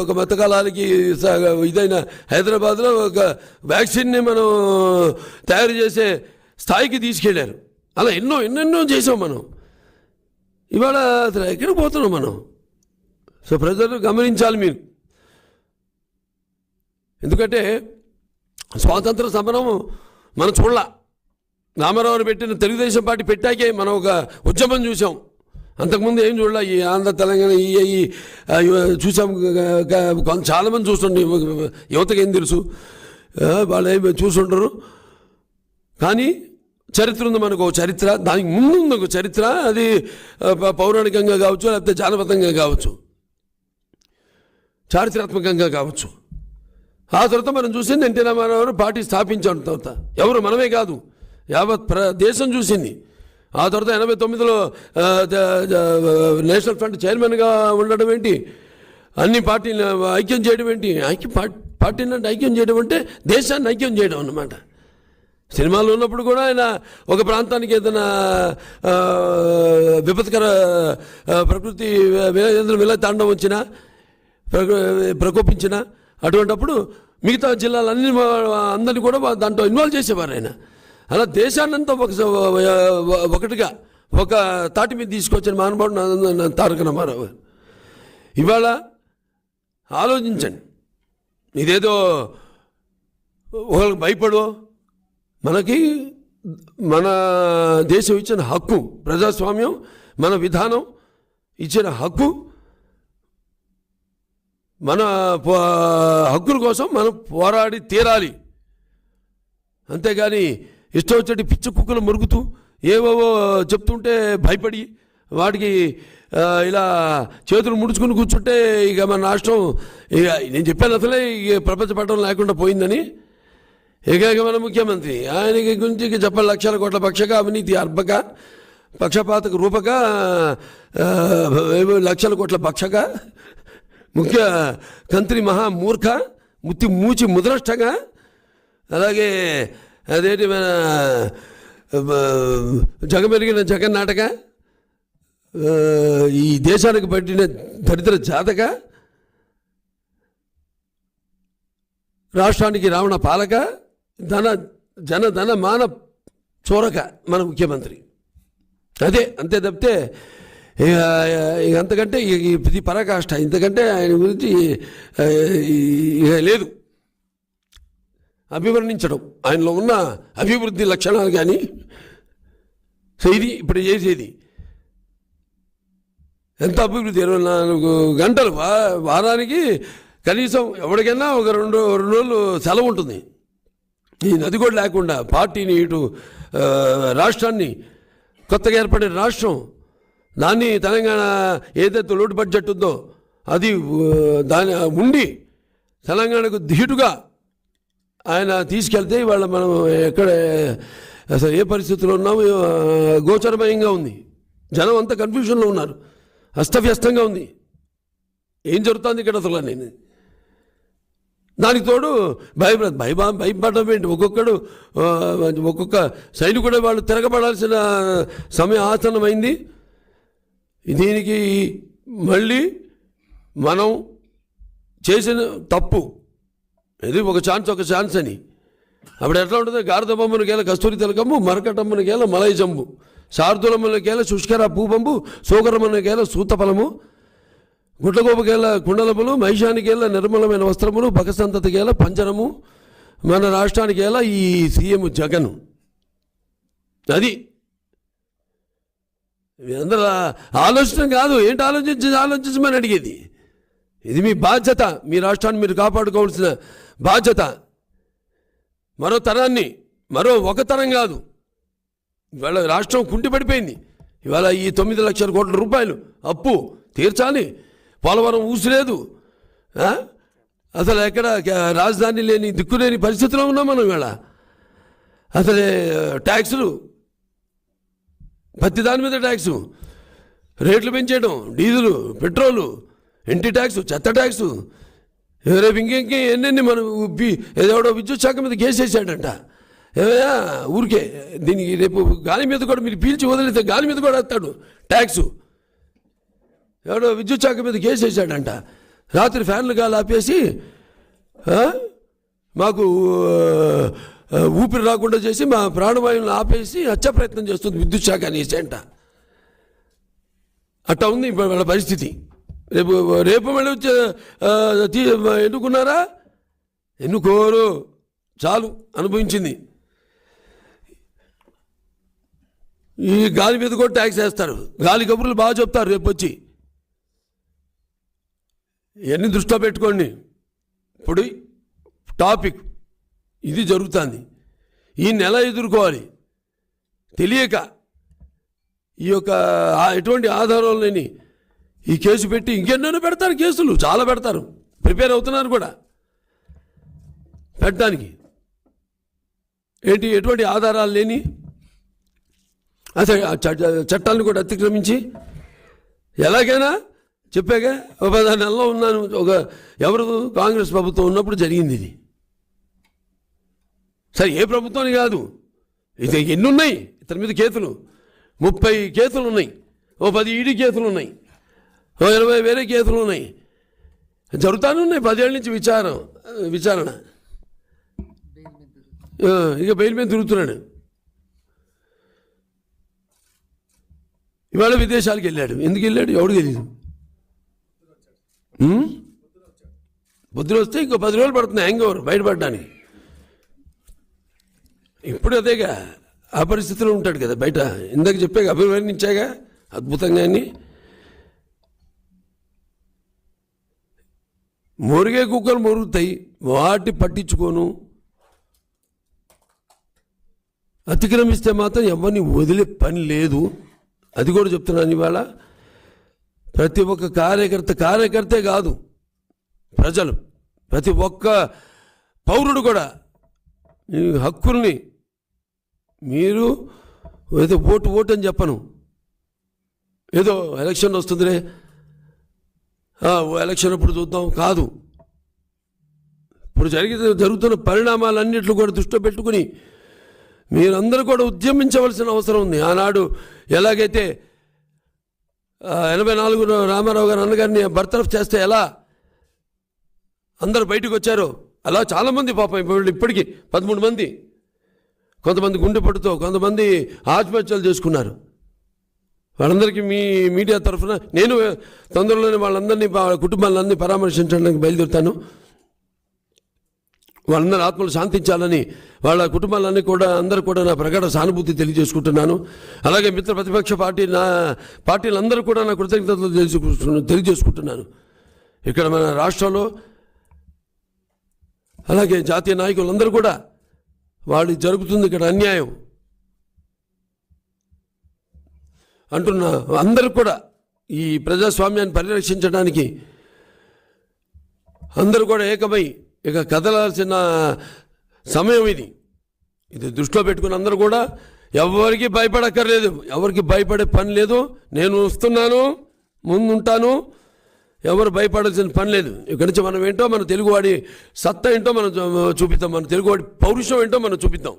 ఒక మతకాలానికి ఇదైన హైదరాబాద్లో ఒక వ్యాక్సిన్ని మనం తయారు చేసే స్థాయికి తీసుకెళ్ళారు. అలా ఎన్నెన్నో చేసాం మనం. ఇవాళ అసలు ఎక్కడికి పోతున్నాం మనం? సో ప్రజలు గమనించాలి మీరు. ఎందుకంటే స్వాతంత్ర సమరం మనం చూడాల. రామారావుని పెట్టిన తెలుగుదేశం పార్టీ పెట్టాకే మనం ఒక ఉద్యమం చూసాం. అంతకుముందు ఏం చూడాల. ఈ ఆంధ్ర తెలంగాణ ఈ చూసాం. చాలామంది చూస్తుండే, యువతకి ఏం తెలుసు, వాళ్ళు ఏమి చూసుంటారు. కానీ చరిత్ర ఉంది మనకు. చరిత్ర దానికి ముందు ఉంది ఒక చరిత్ర. అది పౌరాణికంగా కావచ్చు, లేకపోతే జానపదంగా కావచ్చు, చారిత్రాత్మకంగా కావచ్చు. ఆ తర్వాత మనం చూసింది ఎన్టీ రామారావు పార్టీ స్థాపించాం. తర్వాత ఎవరు మనమే కాదు, యావత్ దేశం చూసింది. ఆ తర్వాత 89లో నేషనల్ ఫ్రంట్ చైర్మన్గా ఉండడం ఏంటి, అన్ని పార్టీలు ఐక్యం చేయడం ఏంటి, పార్టీని ఐక్యం చేయడం అంటే దేశాన్ని ఐక్యం చేయడం అన్నమాట. సినిమాలో ఉన్నప్పుడు కూడా ఆయన ఒక ప్రాంతానికి ఏదైనా విపత్కర ప్రకృతి విలతాండం వచ్చినా, ప్రకోపించిన అటువంటప్పుడు మిగతా జిల్లాలన్నీ అందరినీ కూడా దాంట్లో ఇన్వాల్వ్ చేసేవారు ఆయన. అలా దేశాన్నంతా ఒకటిగా ఒక తాటి మీద తీసుకొచ్చిన మహానుభావుడు తారక రామారావు. ఇవాళ ఆలోచించండి, ఇదేదో ఒకరికి భయపడో, మనకి మన దేశం ఇచ్చిన హక్కు, ప్రజాస్వామ్యం మన విధానం ఇచ్చిన హక్కు. మన హక్కుల కోసం మనం పోరాడి తీరాలి. అంతేగాని ఇష్టం వచ్చేటి పిచ్చి కుక్కలు మురుగుతూ ఏవేవో చెప్తుంటే భయపడి వాటికి ఇలా చేతులు ముడుచుకుని కూర్చుంటే ఇక మన రాష్ట్రం, ఇక నేను చెప్పాను అసలే ఇక ప్రపంచ పట్టణం లేకుండా పోయిందని. ఇక మన ముఖ్యమంత్రి ఆయనకి గురించి చెప్పాలి. లక్షల కోట్ల పక్షక, అవినీతి అర్భక, పక్షపాతక రూపక, లక్షల కోట్ల పక్షక, ముఖ్య కంత్రి మహామూర్ఖ, మూచి ముద్రష్టగా, అలాగే అదేంటి మన జగమెరిగిన జగన్నాటక, ఈ దేశానికి పట్టిన దరిద్ర జాతక, రాష్ట్రానికి రావణ పాలక, జన మాన చోరక మన ముఖ్యమంత్రి. అంతే తప్పితే ఇక అంతకంటే ఇది పరాకాష్ట. ఇంతకంటే ఆయన గురించి లేదు అభివర్ణించడం, ఆయనలో ఉన్న అభివృద్ధి లక్షణాలు. కానీ సో ఇది ఇప్పుడు చేసేది ఎంత అభివృద్ధి. 24 గంటలు వారానికి కనీసం ఎవరికైనా ఒక రెండు రోజులు సెలవు ఉంటుంది. ఈ నది కూడా లేకుండా పార్టీని, ఇటు రాష్ట్రాన్ని, కొత్తగా ఏర్పడిన రాష్ట్రం, దాన్ని తెలంగాణ ఏదైతే లోటు బడ్జెట్ ఉందో అది దాని ఉండి తెలంగాణకు ధీటుగా ఆయన తీసుకెళ్తే ఇవాళ మనం ఎక్కడ అసలు ఏ పరిస్థితుల్లో ఉన్నాము గోచరమయంగా ఉంది. జనం అంతా కన్ఫ్యూషన్లో ఉన్నారు, అస్తవ్యస్తంగా ఉంది. ఏం జరుగుతుంది ఇక్కడ అసలు నేను దానికి తోడు భయపడడం ఏంటి? ఒక్కొక్క సైనికుడు వాళ్ళు తిరగబడాల్సిన సమయం ఆసన్నమైంది. దీనికి మళ్ళీ మనం చేసిన తప్పు ఇది ఒక ఛాన్స్ అని. అప్పుడు ఎట్లా ఉంటుంది? గారద బొమ్మను గేల కస్తూరి తిలకమ్ము, మరకటమ్మను గేల మలై జంబు, శార్దులమ్మను గేల శుష్కర పూబంబు, సోగరమ్మను గేల సూతఫలము, గుడ్లగోపకేల కుండలములు, మహిషానికేల నిర్మలమైన వస్త్రములు, భగసంతతికేల పంజరము, మన రాష్ట్రానికేల ఈ సీఎం జగన్. అది అందరూ ఆలోచన కాదు. ఏంటి ఆలోచించమని అడిగేది. ఇది మీ బాధ్యత. మీ రాష్ట్రాన్ని మీరు కాపాడుకోవాల్సిన బాధ్యత. మరో ఒక తరం కాదు. ఇవాళ రాష్ట్రం కుంటిపడిపోయింది. ఇవాళ ఈ 9 లక్షల కోట్ల రూపాయలు అప్పు తీర్చాలి. పోలవరం ఊసిలేదు. అసలు ఎక్కడ రాజధాని లేని, దిక్కులేని పరిస్థితిలో ఉన్నాం మనం. ఇవాళ అసలే ట్యాక్సులు, ప్రతి దాని మీద ట్యాక్సు, రేట్లు పెంచేయడం, డీజిలు, పెట్రోలు, ఇంటి ట్యాక్సు, చెత్త ట్యాక్సు, రేపు ఇంకెంకే ఎన్నెన్ని మనం ఏదోడో విద్యుత్ శాఖ మీద కేసేసాడంట. ఏమయ్యా ఊరికే దీనికి రేపు గాలి మీద కూడా మీరు పీల్చి వదిలితే గాలి మీద కూడా వేస్తాడు ట్యాక్సు. ఎవడో విద్యుత్ శాఖ మీద కేసేసాడంట. రాత్రి ఫ్యాన్లు గాలి ఆపేసి మాకు ఊపిరి రాకుండా చేసి మా ప్రాణవాయువులను ఆపేసి హత్యా ప్రయత్నం చేస్తుంది విద్యుత్ శాఖ అనేసి అంట. అట్టా ఉంది ఇప్పుడు వాళ్ళ పరిస్థితి. రేపు మళ్ళీ ఎన్నుకున్నారా? ఎన్నుకోరు, చాలు అనుభవించింది. ఈ గాలి మీద కూడా ట్యాక్స్ వేస్తారు. గాలి కబుర్లు బాగా చెప్తారు రేపు వచ్చి. ఇవన్నీ దృష్టిలో పెట్టుకోండి. ఇప్పుడు టాపిక్ ఇది జరుగుతుంది. ఈ నెల ఎదుర్కోవాలి తెలియక ఈ యొక్క ఎటువంటి ఆధారాలు లేని ఈ కేసు పెట్టి ఇంకెన్నో పెడతారు. కేసులు చాలా పెడతారు, ప్రిపేర్ అవుతున్నారు కూడా పెట్టడానికి. ఏంటి ఎటువంటి ఆధారాలు లేని అసలు చట్టాలను కూడా అతిక్రమించి ఎలాగైనా చెప్పాగా 10 నెలల్లో ఉన్నాను. ఎవరు కాంగ్రెస్ ప్రభుత్వం ఉన్నప్పుడు జరిగింది ఇది. సరే ఏ ప్రభుత్వాన్ని కాదు, ఇది ఎన్ని ఉన్నాయి ఇతని మీద కేసులు? 30 కేసులు ఉన్నాయి, 10 ఈడీ కేసులు ఉన్నాయి, 20 వేరే కేసులు ఉన్నాయి, జరుగుతానే ఉన్నాయి. 10 ఏళ్ళ నుంచి విచారణ. ఇక బెయిల్ మీద తిరుగుతున్నాడు. ఇవాళ విదేశాలకు వెళ్ళాడు. ఎందుకు వెళ్ళాడు ఎవడు తెలియదు. బుద్ధులు వస్తే ఇంకో 10 రోజులు పడుతుంది హ్యాంగ్ ఓవర్ బయటపడడానికి. ఇప్పుడు అదేగా ఆ పరిస్థితిలో ఉంటాడు కదా బయట. ఇందాక చెప్పాక అభివర్ణించాగా అద్భుతంగా. మొరిగే కుక్కలు మొరుగుతాయి, వాటి పట్టించుకోను. అతిక్రమిస్తే మాత్రం ఎవరిని వదిలే పని లేదు. అది కూడా చెప్తున్నాను ఇవాళ. ప్రతి ఒక్క కార్యకర్తే కాదు, ప్రజలు, ప్రతి ఒక్క పౌరుడు కూడా ఈ హక్కుల్ని మీరు ఏదో ఓటు అని చెప్పను. ఏదో ఎలక్షన్ వస్తుందిలే, ఎలక్షన్ అప్పుడు చూద్దాం కాదు. ఇప్పుడు జరుగుతున్న పరిణామాలన్నింటిలో కూడా దృష్టిలో పెట్టుకుని మీరందరూ కూడా ఉద్యమించవలసిన అవసరం ఉంది. ఆనాడు ఎలాగైతే 84 రామారావు గారు అన్నగారిని బర్తరఫ్ చేస్తే ఎలా అందరూ బయటకు వచ్చారో అలా చాలామంది పాపం ఇప్పటికీ 13 మంది, కొంతమంది గుండెపట్టుతో, కొంతమంది ఆత్మహత్యలు చేసుకున్నారు. వాళ్ళందరికీ మీ మీడియా తరఫున నేను తొందరలోనే వాళ్ళందరినీ కుటుంబాలన్నీ పరామర్శించడానికి బయలుదేరుతాను. వాళ్ళందరూ ఆత్మలు శాంతించాలని వాళ్ళ కుటుంబాలన్నీ కూడా అందరూ కూడా నా ప్రగాఢ సానుభూతి తెలియజేసుకుంటున్నాను. అలాగే మిత్ర ప్రతిపక్ష పార్టీలందరూ కూడా నా కృతజ్ఞతలు తెలియజేసుకుంటున్నాను. ఇక్కడ మన రాష్ట్రంలో అలాగే జాతీయ నాయకులందరూ కూడా వాళ్ళు జరుగుతుంది ఇక్కడ అన్యాయం అంటున్న అందరూ కూడా ఈ ప్రజాస్వామ్యాన్ని పరిరక్షించడానికి అందరూ కూడా ఏకమై ఇక కదలాల్సిన సమయం ఇది. దృష్టిలో పెట్టుకుని అందరూ కూడా ఎవరికి భయపడక్కర్లేదు, ఎవరికి భయపడే పని లేదు. నేను వస్తున్నాను, ముందుంటాను, ఎవరు భయపడాల్సిన పని లేదు. ఇక్కడి నుంచి మనం ఏంటో మన తెలుగువాడి సత్తా ఏంటో మనం చూపిద్దాం, మన తెలుగువాడి పౌరుషం ఏంటో మనం చూపిద్దాం.